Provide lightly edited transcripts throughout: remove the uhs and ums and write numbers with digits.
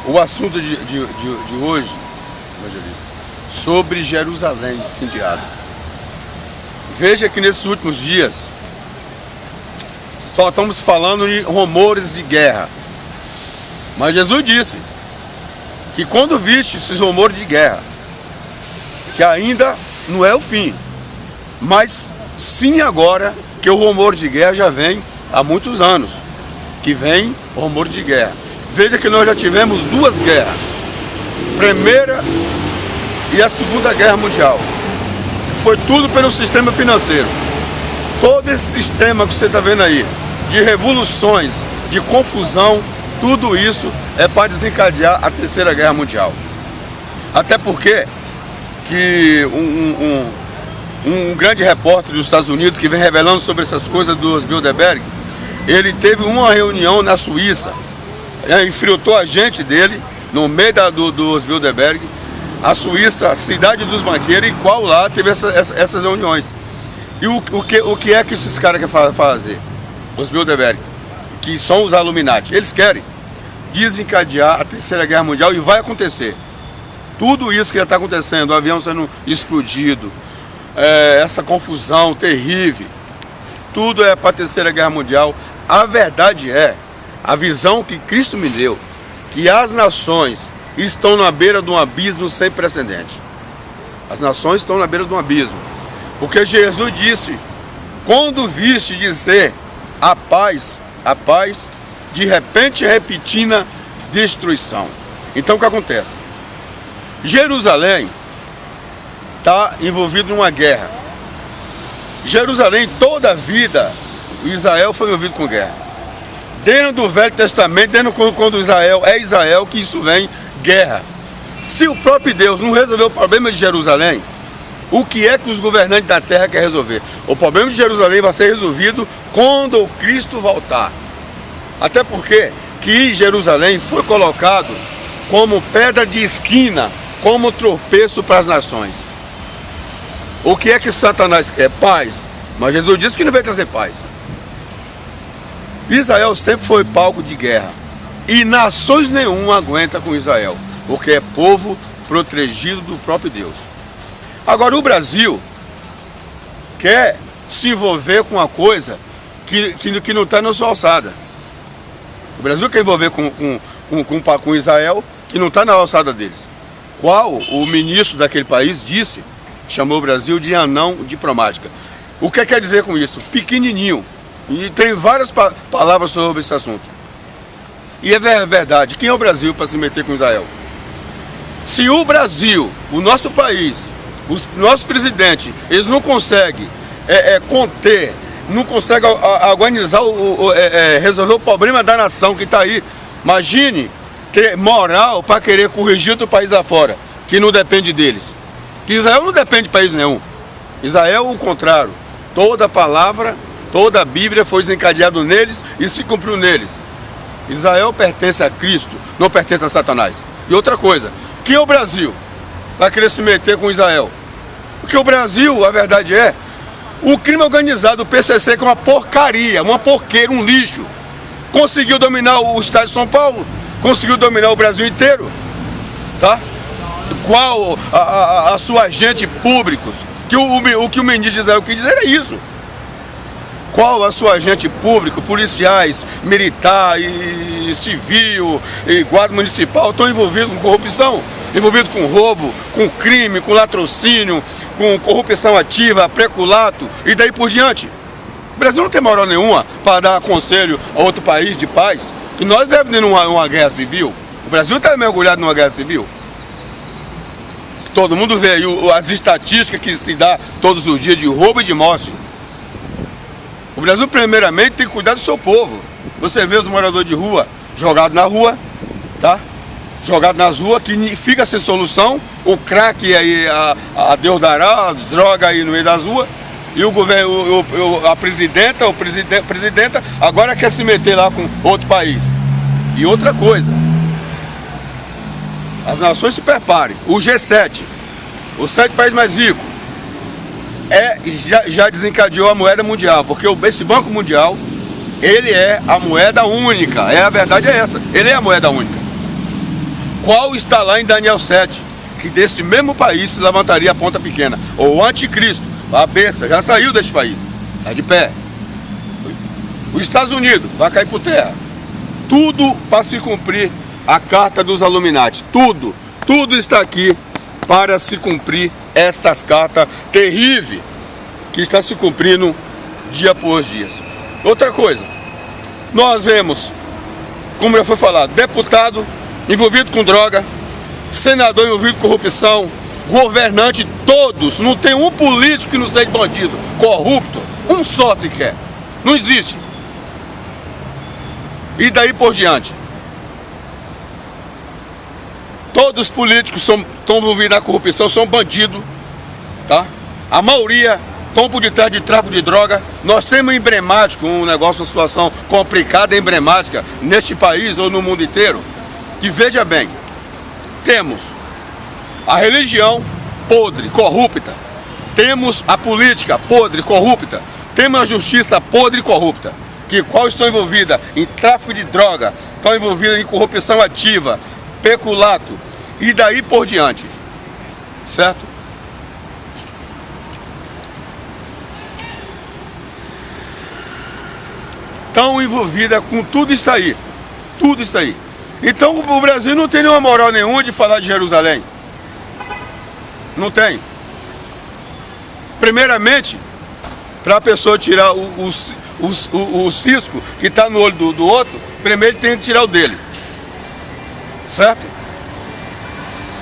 O assunto de hoje, evangelista, sobre Jerusalém incendiada. Veja que nesses últimos dias só estamos falando de rumores de guerra. Mas Jesus disse que quando viste esses rumores de guerra, que ainda não é o fim, mas sim agora que o rumor de guerra já vem há muitos anos, que vem o rumor de guerra. Veja que nós já tivemos duas guerras, Primeira e a Segunda Guerra Mundial. Foi tudo pelo sistema financeiro. Todo esse sistema que você está vendo aí, de revoluções, de confusão, tudo isso é para desencadear a Terceira Guerra Mundial. Até porque que um grande repórter dos Estados Unidos que vem revelando sobre essas coisas do Bilderberg, ele teve uma reunião na Suíça, infiltrou a gente dele no meio dos Bilderberg, a Suíça, a cidade dos banqueiros, e qual lá teve essas reuniões. E o que é que esses caras querem fazer? Os Bilderberg, que são os Illuminati, eles querem desencadear a Terceira Guerra Mundial, e vai acontecer. Tudo isso que já está acontecendo, o avião sendo explodido, essa confusão terrível, tudo é para a Terceira Guerra Mundial. A verdade é, a visão que Cristo me deu, que as nações estão na beira de um abismo sem precedente. As nações estão na beira de um abismo. Porque Jesus disse, quando viste dizer a paz, de repente repentina destruição. Então o que acontece? Jerusalém está envolvido em uma guerra. Jerusalém, toda a vida, Israel foi envolvido com guerra. Dentro do Velho Testamento, dentro quando Israel é Israel, que isso vem guerra. Se o próprio Deus não resolveu o problema de Jerusalém, o que é que os governantes da terra querem resolver? O problema de Jerusalém vai ser resolvido quando o Cristo voltar. Até porque que Jerusalém foi colocado como pedra de esquina, como tropeço para as nações. O que é que Satanás quer? Paz. Mas Jesus disse que não veio trazer paz. Israel sempre foi palco de guerra. E nações nenhuma aguenta com Israel, porque é povo protegido do próprio Deus. Agora o Brasil quer se envolver com uma coisa que não está na sua alçada. O Brasil quer envolver com Israel, que não está na alçada deles. Qual o ministro daquele país disse, chamou o Brasil de anão diplomática. O que quer dizer com isso? Pequenininho. E tem várias palavras sobre esse assunto. E é verdade, quem é o Brasil para se meter com Israel? Se o Brasil, o nosso país, os nossos presidentes, eles não conseguem conter, não conseguem organizar, resolver o problema da nação que está aí, imagine ter moral para querer corrigir outro país afora, que não depende deles. Que Israel não depende de país nenhum. Israel, o contrário. Toda palavra, toda a Bíblia foi desencadeada neles e se cumpriu neles. Israel pertence a Cristo, não pertence a Satanás. E outra coisa, quem é o Brasil para querer se meter com Israel? Porque o Brasil, a verdade é, o crime organizado, o PCC, que é uma porcaria, uma porqueira, um lixo, conseguiu dominar o estado de São Paulo, conseguiu dominar o Brasil inteiro, tá? Qual a sua agente públicos, que o que o ministro de Israel quis dizer é isso. Qual a sua agente público, policiais, militar e civil e guarda municipal estão envolvidos com corrupção, envolvidos com roubo, com crime, com latrocínio, com corrupção ativa, peculato e daí por diante. O Brasil não tem moral nenhuma para dar conselho a outro país de paz, que nós devemos ir numa guerra civil. O Brasil está mergulhado numa guerra civil. Todo mundo vê aí as estatísticas que se dá todos os dias de roubo e de morte. O Brasil, primeiramente, tem que cuidar do seu povo. Você vê os moradores de rua jogados na rua, tá? Jogados nas ruas, que fica sem solução. O crack aí, a Deus dará, as drogas aí no meio das ruas. E o governo, a presidenta, agora quer se meter lá com outro país. E outra coisa, as nações se preparem. O G7, os 7 países mais ricos, já desencadeou a moeda mundial, porque esse Banco Mundial, ele é a moeda única, a verdade é essa, ele é a moeda única. qual está lá em Daniel 7, que desse mesmo país se levantaria a ponta pequena, ou o anticristo, a besta, já saiu deste país, está de pé. Os Estados Unidos vai cair por terra. Tudo para se cumprir a carta dos Illuminati, tudo está aqui para se cumprir estas cartas terríveis que está se cumprindo dia após dia. Outra coisa, nós vemos, como já foi falado, deputado envolvido com droga, senador envolvido com corrupção, governante, todos, não tem um político que não seja bandido, corrupto, um só sequer, não existe. E daí por diante, todos os políticos estão envolvidos na corrupção, são bandidos, tá? A maioria estão por detrás de tráfico de droga. Nós temos emblemático, um negócio, uma situação complicada, emblemática neste país ou no mundo inteiro, que veja bem, temos a religião podre, corrupta, temos a política podre, corrupta, temos a justiça podre e corrupta, que qual estão envolvidas em tráfico de droga, estão envolvidas em corrupção ativa, peculato e daí por diante, certo? Estão envolvidas com tudo isso aí, tudo isso aí. Então o Brasil não tem nenhuma moral nenhuma de falar de Jerusalém, não tem. Primeiramente, para a pessoa tirar o cisco que está no olho do outro, primeiro ele tem que tirar o dele, certo?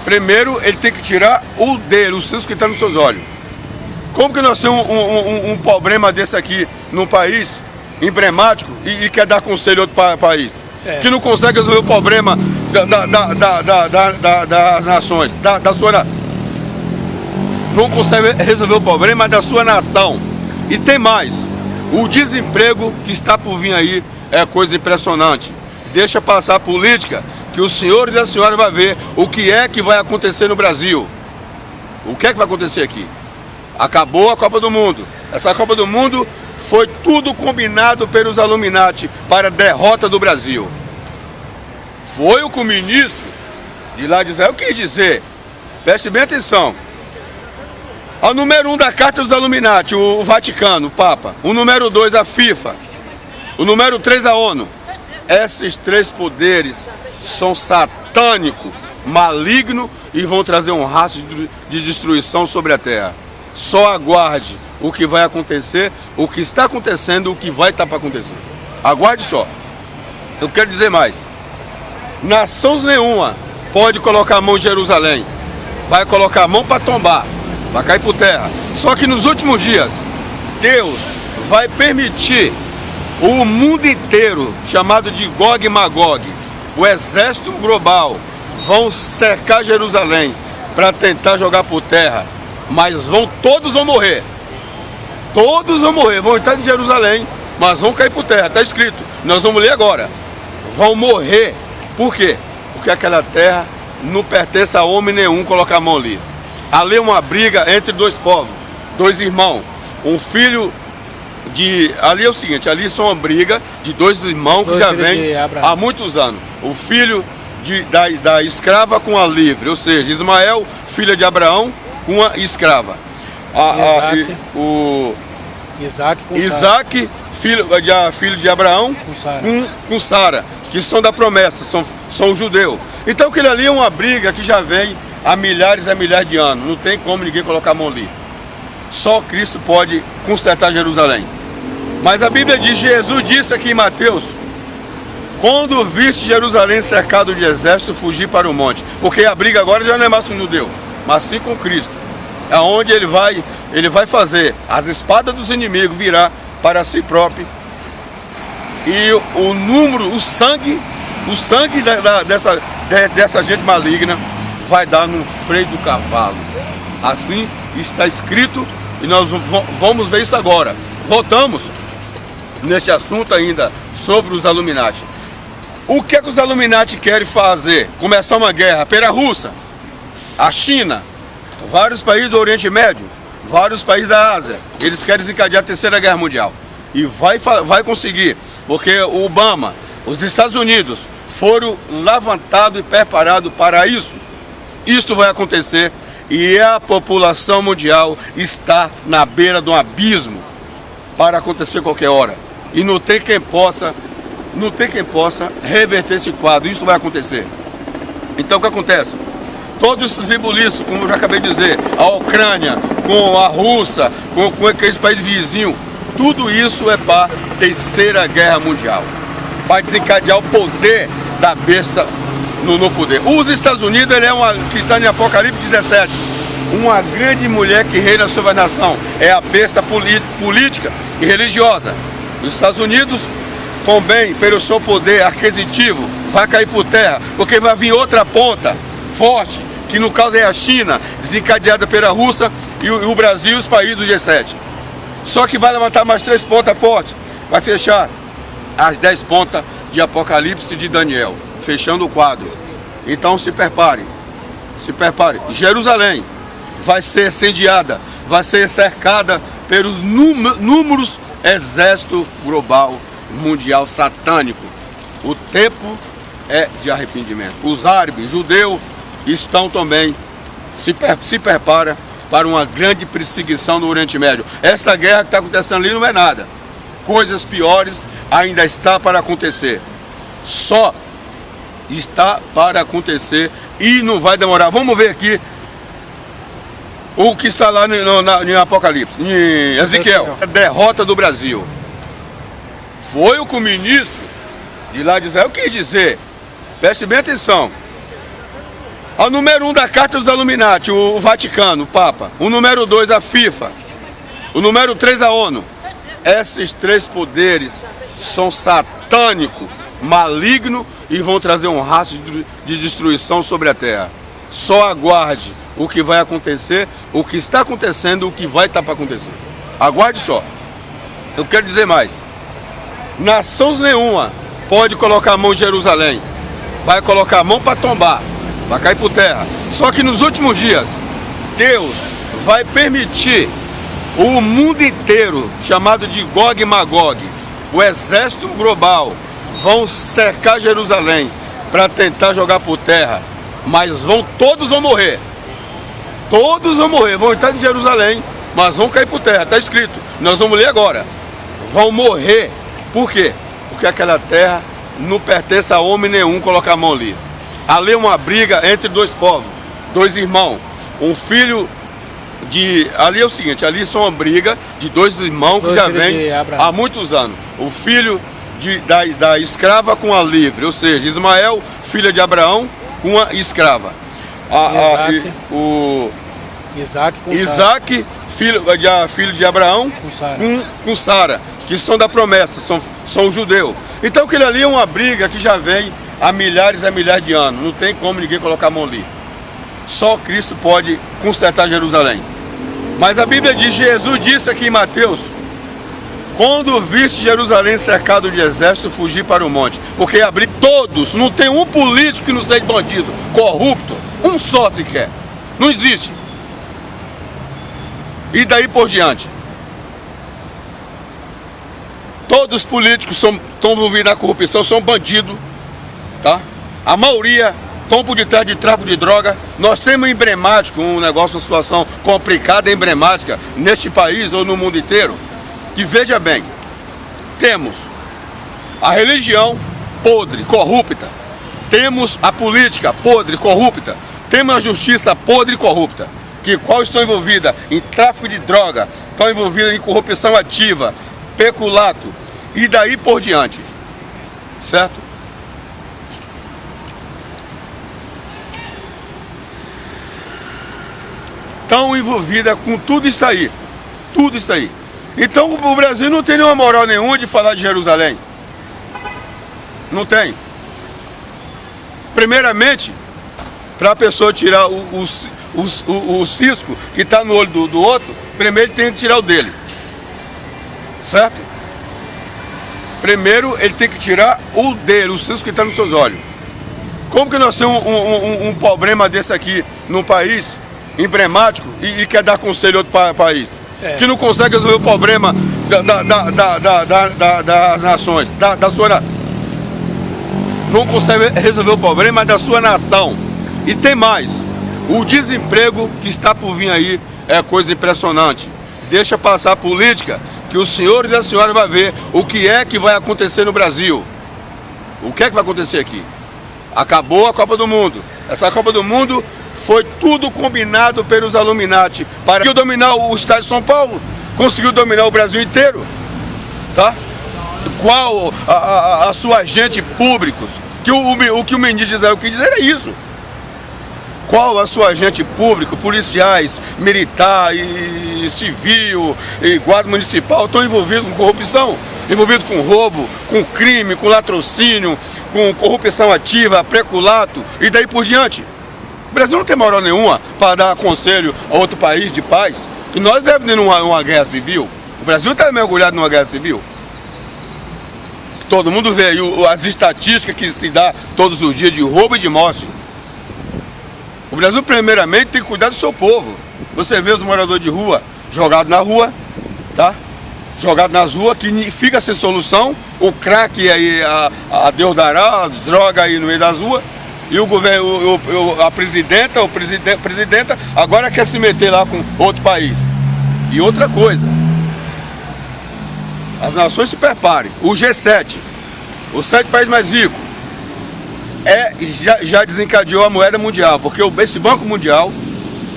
Primeiro ele tem que tirar o dele, o cisco que está nos seus olhos. Como que nós temos um problema desse aqui no país emblemático e quer dar conselho a outro país? Que não consegue resolver o problema das nações, da sua... Não consegue resolver o problema da sua nação. E tem mais, o desemprego que está por vir aí é coisa impressionante. Deixa passar a política, que o senhor e a senhora vai ver o que é que vai acontecer no Brasil. O que é que vai acontecer aqui? Acabou a Copa do Mundo. Essa Copa do Mundo foi tudo combinado pelos Illuminati para a derrota do Brasil. Foi o que o ministro de lá de Israel quis dizer. Preste bem atenção. O número 1 da Carta dos Illuminati, o Vaticano, o Papa. O número 2, a FIFA. O número 3, a ONU. Esses três poderes são satânicos, malignos e vão trazer um rastro de destruição sobre a terra. Só aguarde o que vai acontecer, o que está acontecendo, o que vai estar para acontecer. Aguarde só. Eu quero dizer mais. Nação nenhuma pode colocar a mão em Jerusalém. Vai colocar a mão para tombar. Vai cair por terra. Só que nos últimos dias, Deus vai permitir o mundo inteiro, chamado de Gog e Magog, o exército global, vão cercar Jerusalém para tentar jogar por terra. Mas todos vão morrer. Todos vão morrer. Vão entrar em Jerusalém, mas vão cair por terra. Está escrito. Nós vamos ler agora. Vão morrer. Por quê? Porque aquela terra não pertence a homem nenhum colocar a mão ali. Ali é uma briga entre dois povos, dois irmãos, um filho de... Ali é o seguinte, ali são uma briga de dois irmãos que já vem há muitos anos. O filho da escrava com a livre, ou seja, Ismael, filha de Abraão, com a escrava. Isaac, filho de Abraão, com Sara, que são da promessa, são judeus. Então aquele ali é uma briga que já vem há milhares e milhares de anos. Não tem como ninguém colocar a mão ali. Só Cristo pode consertar Jerusalém. Mas a Bíblia diz, Jesus disse aqui em Mateus, quando viste Jerusalém cercado de exército, fugir para o monte. Porque a briga agora já não é mais com o judeu, mas sim com Cristo. É onde ele vai fazer as espadas dos inimigos virar para si próprio. E o sangue dessa gente maligna vai dar no freio do cavalo. Assim está escrito e nós vamos ver isso agora. Voltamos neste assunto ainda sobre os Illuminati. O que é que os Illuminati querem fazer? Começar uma guerra pela Rússia, a China, vários países do Oriente Médio, vários países da Ásia. Eles querem desencadear a Terceira Guerra Mundial. E vai conseguir, porque o Obama, os Estados Unidos, foram levantados e preparados para isso. Isto vai acontecer e a população mundial está na beira de um abismo para acontecer qualquer hora. E não tem quem possa reverter esse quadro. Isso vai acontecer. Então o que acontece? Todos esses rebuliços, como eu já acabei de dizer, a Ucrânia, com a Rússia, com aqueles países vizinhos, tudo isso é para a Terceira Guerra Mundial, para desencadear o poder da besta no poder. Os Estados Unidos, ele é uma, que está em Apocalipse 17, uma grande mulher que reina sobre a nação, é a besta política e religiosa. Os Estados Unidos, também, pelo seu poder aquisitivo, vai cair por terra, porque vai vir outra ponta forte, que no caso é a China, desencadeada pela Rússia e o Brasil e os países do G7. Só que vai levantar mais 3 pontas fortes, vai fechar as 10 pontas de Apocalipse de Daniel, fechando o quadro. Então se prepare, se prepare. Jerusalém vai ser incendiada, vai ser cercada pelos números exército global mundial satânico. O tempo é de arrependimento. Os árabes, judeus, estão também, se prepara para uma grande perseguição no Oriente Médio. Esta guerra que está acontecendo ali não é nada. Coisas piores ainda está para acontecer. Só está para acontecer e não vai demorar. Vamos ver aqui o que está lá no Apocalipse, em Ezequiel. A derrota do Brasil. Foi o que o ministro de lá de Israel quis dizer. Preste bem atenção. O número 1 da Carta dos Illuminati, o Vaticano, o Papa. O número 2, a FIFA. O número 3, a ONU. Esses 3 poderes são satânicos, malignos e vão trazer um rastro de destruição sobre a terra. Só aguarde o que vai acontecer, o que está acontecendo, o que vai estar para acontecer. Aguarde só. Eu quero dizer mais. Nação nenhuma pode colocar a mão em Jerusalém. Vai colocar a mão para tombar, vai cair por terra. Só que nos últimos dias, Deus vai permitir o mundo inteiro, chamado de Gog e Magog, o exército global, vão cercar Jerusalém para tentar jogar por terra. Mas todos vão morrer. Todos vão morrer, vão entrar em Jerusalém, mas vão cair por terra. Está escrito, nós vamos ler agora. Vão morrer. Por quê? Porque aquela terra não pertence a homem nenhum colocar a mão ali. Ali é uma briga entre 2 povos, 2 irmãos. Um filho de... Ali é o seguinte, ali são uma briga de 2 irmãos que já vem há muitos anos. O filho da escrava com a livre, ou seja, Ismael, filha de Abraão, com a escrava. Isaac, filho de Abraão, com Sara, que são da promessa, são judeus. Então aquilo ali é uma briga que já vem há milhares de anos. Não tem como ninguém colocar a mão ali. Só Cristo pode consertar Jerusalém. Mas a Bíblia diz, Jesus disse aqui em Mateus, quando viste Jerusalém cercado de exército, fugir para o monte. Porque abrir todos, não tem um político que não seja bandido, corrupto, um só sequer. Não existe. E daí por diante. Todos os políticos estão envolvidos na corrupção, são bandidos, tá? A maioria estão por detrás de tráfico de droga. Nós temos emblemático, um negócio, uma situação complicada e emblemática neste país ou no mundo inteiro, que veja bem, temos a religião podre, corrupta, temos a política podre, corrupta, temos a justiça podre e corrupta, que qual estão envolvidas em tráfico de droga, estão envolvidas em corrupção ativa, peculato, e daí por diante, certo? Estão envolvidas com tudo isso aí, tudo isso aí. Então o Brasil não tem nenhuma moral nenhuma de falar de Jerusalém. Não tem. Primeiramente, para a pessoa tirar o cisco que está no olho do outro, primeiro ele tem que tirar o dele. Certo? Primeiro ele tem que tirar o dele, o cisco que está nos seus olhos. Como que nós temos um problema desse aqui no país emblemático e quer dar conselho a outro país? Que não consegue resolver o problema das nações, da sua... não consegue resolver o problema da sua nação. E tem mais, o desemprego que está por vir aí é coisa impressionante. Deixa passar a política, que o senhor e a senhora vai ver o que é que vai acontecer no Brasil. O que é que vai acontecer aqui? Acabou a Copa do Mundo. Essa Copa do Mundo foi tudo combinado pelos Illuminati para dominar o estado de São Paulo, conseguiu dominar o Brasil inteiro, tá? Qual a sua agente públicos? O que o ministro Israel quis dizer é isso. Qual a sua agente público, policiais, militar e civil e guarda municipal estão envolvidos com corrupção, envolvidos com roubo, com crime, com latrocínio, com corrupção ativa, preculato e daí por diante. O Brasil não tem moral nenhuma para dar conselho a outro país de paz, que nós devemos ir numa guerra civil. O Brasil está mergulhado numa guerra civil. Todo mundo vê aí as estatísticas que se dá todos os dias de roubo e de morte. O Brasil, primeiramente, tem que cuidar do seu povo. Você vê os moradores de rua jogados na rua, tá? Jogados nas ruas, que fica sem solução. O crack aí, a Deus dará, as drogas aí no meio das ruas. E o governo, a presidenta agora quer se meter lá com outro país. E outra coisa, as nações se preparem. O G7, os 7 países mais ricos, já desencadeou a moeda mundial, porque esse Banco Mundial,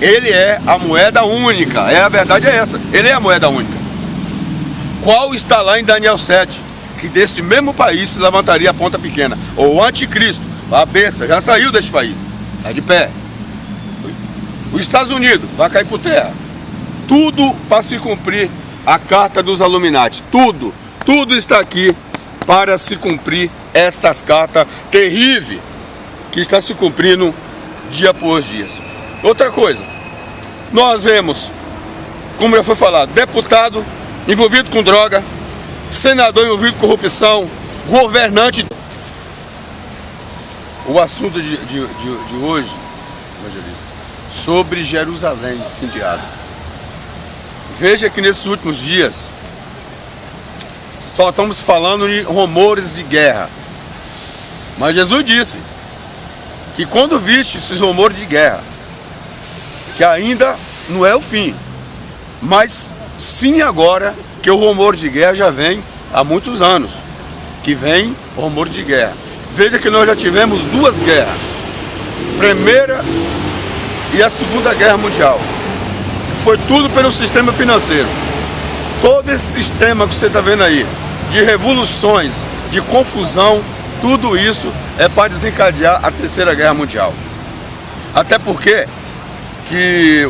ele é a moeda única, a verdade é essa, ele é a moeda única. Qual está lá em Daniel 7, que desse mesmo país se levantaria a ponta pequena, ou o anticristo, a besta, já saiu deste país, está de pé. Os Estados Unidos vai cair por terra. Tudo para se cumprir a carta dos Illuminati, tudo está aqui para se cumprir estas cartas terríveis que está se cumprindo dia por dia. Outra coisa, nós vemos, como já foi falado, deputado envolvido com droga, senador envolvido com corrupção, governante. O assunto de hoje, evangelista, sobre Jerusalém incendiada. Veja que nesses últimos dias só estamos falando de rumores de guerra. Mas Jesus disse que quando viste esses rumores de guerra, que ainda não é o fim, mas sim agora, que o rumor de guerra já vem há muitos anos, que vem o rumor de guerra. Veja que nós já tivemos 2 guerras, Primeira e a Segunda Guerra Mundial. Foi tudo pelo sistema financeiro. Todo esse sistema que você está vendo aí, de revoluções, de confusão, tudo isso é para desencadear a Terceira Guerra Mundial. Até porque que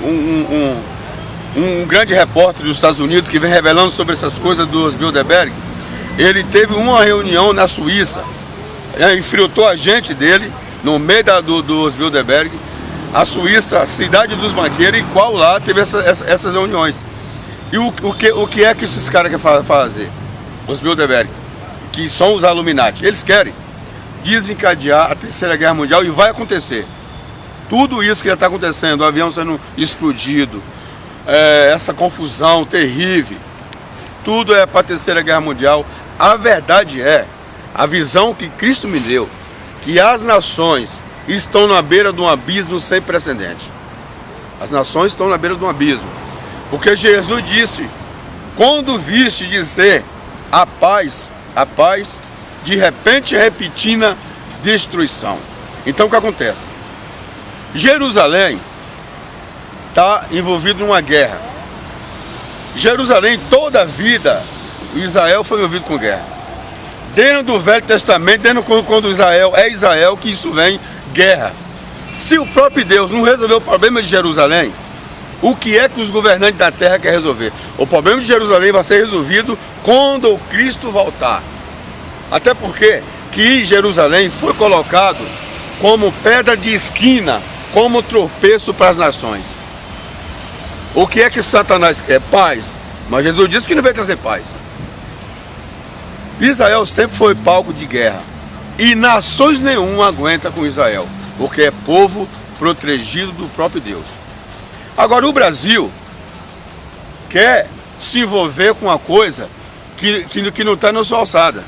um grande repórter dos Estados Unidos que vem revelando sobre essas coisas dos Bilderberg, ele teve uma reunião na Suíça, infiltrou a gente dele no meio dos Bilderberg, a Suíça, a cidade dos banqueiros, e qual lá teve essas reuniões. E o que é que esses caras querem fazer? Os Bilderberg, que são os Illuminati, eles querem desencadear a Terceira Guerra Mundial, e vai acontecer. Tudo isso que já está acontecendo, o avião sendo explodido, essa confusão terrível, tudo é para a Terceira Guerra Mundial. A verdade é, a visão que Cristo me deu, que as nações estão na beira de um abismo sem precedente. As nações estão na beira de um abismo. Porque Jesus disse, quando viste dizer a paz, de repente repentina destruição. Então o que acontece? Jerusalém está envolvido numa guerra. Jerusalém, toda a vida, Israel foi envolvido com guerra. Desde do Velho Testamento, desde quando Israel é Israel, que isso vem guerra. Se o próprio Deus não resolveu o problema de Jerusalém, o que é que os governantes da terra querem resolver? O problema de Jerusalém vai ser resolvido quando o Cristo voltar. Até porque que Jerusalém foi colocado como pedra de esquina, como tropeço para as nações. O que é que Satanás quer? Paz. Mas Jesus disse que não veio trazer paz. Israel sempre foi palco de guerra. E nações nenhuma aguenta com Israel, porque é povo protegido do próprio Deus. Agora o Brasil quer se envolver com uma coisa que não está na sua alçada.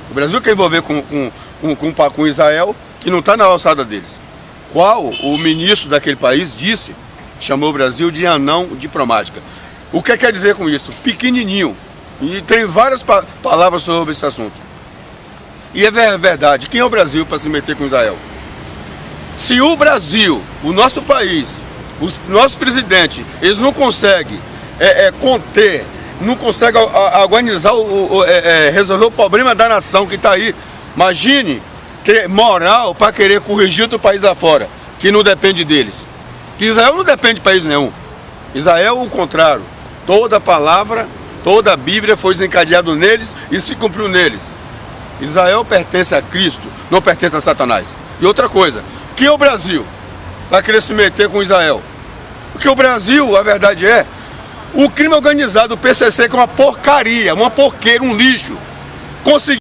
O Brasil quer envolver com Israel, que não está na alçada deles. Qual o ministro daquele país disse, chamou o Brasil de anão diplomática. O que quer dizer com isso? Pequenininho. E tem várias palavras sobre esse assunto. E é verdade, quem é o Brasil para se meter com Israel? Se o Brasil, o nosso país, os nossos presidentes, eles não conseguem conter, não conseguem organizar, resolver o problema da nação que está aí, imagine ter moral para querer corrigir outro país afora, que não depende deles. Que Israel não depende de país nenhum. Israel, o contrário. Toda a palavra, toda a Bíblia foi desencadeada neles e se cumpriu neles. Israel pertence a Cristo, não pertence a Satanás. E outra coisa, quem é o Brasil para querer se meter com Israel? Porque o Brasil, a verdade o crime organizado, o PCC, que é uma porcaria, uma porqueira, um lixo, conseguiu